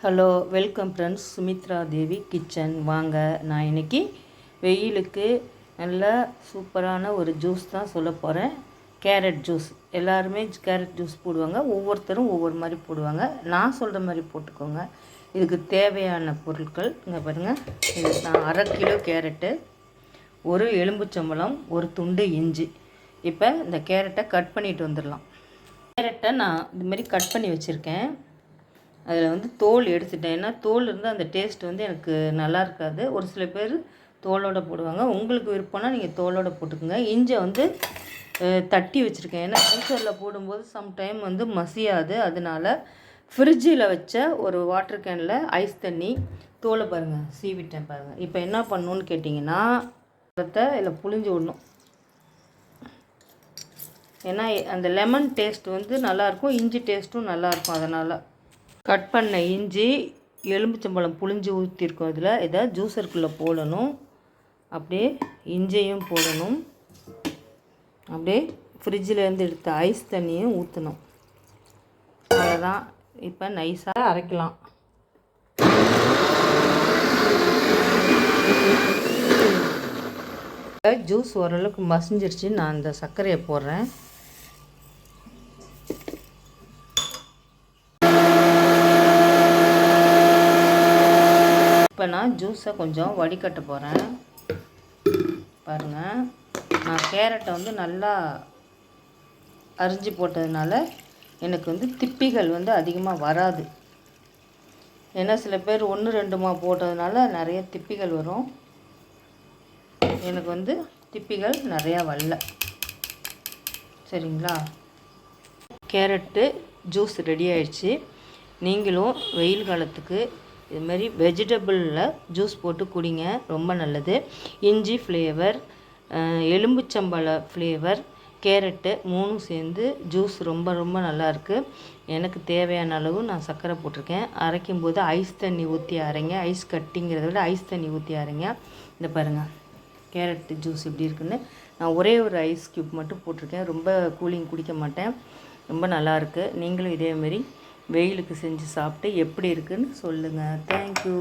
Hello welcome friends, Sumitra தேவி kitchen. வாங்க, நான் இன்றைக்கி வெயிலுக்கு நல்ல சூப்பரான ஒரு ஜூஸ் தான் சொல்ல போகிறேன். Carrot juice. எல்லாருமே கேரட் ஜூஸ் போடுவாங்க, ஒவ்வொருத்தரும் ஒவ்வொரு மாதிரி போடுவாங்க. நான் சொல்கிற மாதிரி போட்டுக்கோங்க. இதுக்கு தேவையான பொருட்கள் இங்கே பாருங்கள். இது நான் 1/2 கிலோ கேரட்டு, ஒரு எலும்புச்சம்பழம், ஒரு துண்டு இஞ்சி. இப்போ இந்த கேரட்டை கட் பண்ணிட்டு வந்துடலாம். கேரட்டை நான் இதுமாரி கட் பண்ணி வச்சுருக்கேன். அதில் தோல் எடுத்துட்டேன். ஏன்னா தோல் இருந்தால் அந்த டேஸ்ட் எனக்கு நல்லா இருக்காது. ஒரு சில பேர் தோலோடு போடுவாங்க. உங்களுக்கு விருப்பம்னா நீங்கள் தோலோடு போட்டுக்கோங்க. இஞ்சி தட்டி வச்சுருக்கேன். ஏன்னா ஃப்ரீசரில் போடும்போது சம்டைம் மசியாது. அதனால் ஃப்ரிட்ஜில் வச்ச ஒரு வாட்டர் கேனில் ஐஸ் தண்ணி, தோலை பாருங்கள் சீவிட்டேன் பாருங்கள். இப்போ என்ன பண்ணணுன்னு கேட்டிங்கன்னா, இதில் புழிஞ்சு விடணும். ஏன்னா அந்த லெமன் டேஸ்ட் நல்லாயிருக்கும், இஞ்சி டேஸ்ட்டும் நல்லாயிருக்கும். அதனால் கட் பண்ண இஞ்சி, எலும்புச்சம்பழம் புழிஞ்சு ஊற்றிருக்கோம். இதை ஜூஸருக்குள்ளே போடணும். அப்படியே இஞ்சியும் போடணும். அப்படியே ஃப்ரிட்ஜிலேருந்து எடுத்த ஐஸ் தண்ணியும் ஊற்றணும். அவ்வளோதான். இப்போ நைஸாக அரைக்கலாம். ஜூஸ் ஓரளவுக்கு மசிஞ்சிருச்சு. நான் இந்த சர்க்கரையை போடுறேன். இப்போ நான் ஜூஸை கொஞ்சம் வடிகட்ட போகிறேன். பாருங்கள், நான் கேரட்டை நல்லா அரிஞ்சு போட்டதுனால எனக்கு திப்பிகள் அதிகமாக வராது. ஏன்னா சில பேர் 1-2 போட்டதுனால நிறைய திப்பிகள் வரும். எனக்கு திப்பிகள் நிறையா வரல. சரிங்களா? கேரட்டு ஜூஸ் ரெடி ஆயிடுச்சு. நீங்களும் வெயில் காலத்துக்கு இதுமாரி வெஜிடபிளில் ஜூஸ் போட்டு குடிங்க, ரொம்ப நல்லது. இஞ்சி ஃப்ளேவர், எலும்புச்சம்பழ ஃப்ளேவர், கேரட்டு 3 சேர்ந்து ஜூஸ் ரொம்ப ரொம்ப நல்லாயிருக்கு. எனக்கு தேவையான அளவு நான் சர்க்கரை போட்டிருக்கேன். அரைக்கும்போது ஐஸ் தண்ணி ஊற்றி அரைங்க. ஐஸ் கட்டிங்கிறத விட ஐஸ் தண்ணி ஊற்றி அரைங்க. இந்த பாருங்கள் கேரட்டு ஜூஸ் எப்படி இருக்குன்னு. நான் ஒரே ஒரு ஐஸ் க்யூப் மட்டும் போட்டிருக்கேன். ரொம்ப கூலிங் குடிக்க மாட்டேன். ரொம்ப நல்லாயிருக்கு. நீங்களும் இதேமாரி வெயிலுக்கு செஞ்சு சாப்பிட்டு எப்படி இருக்குன்னு சொல்லுங்கள். தேங்க்யூ.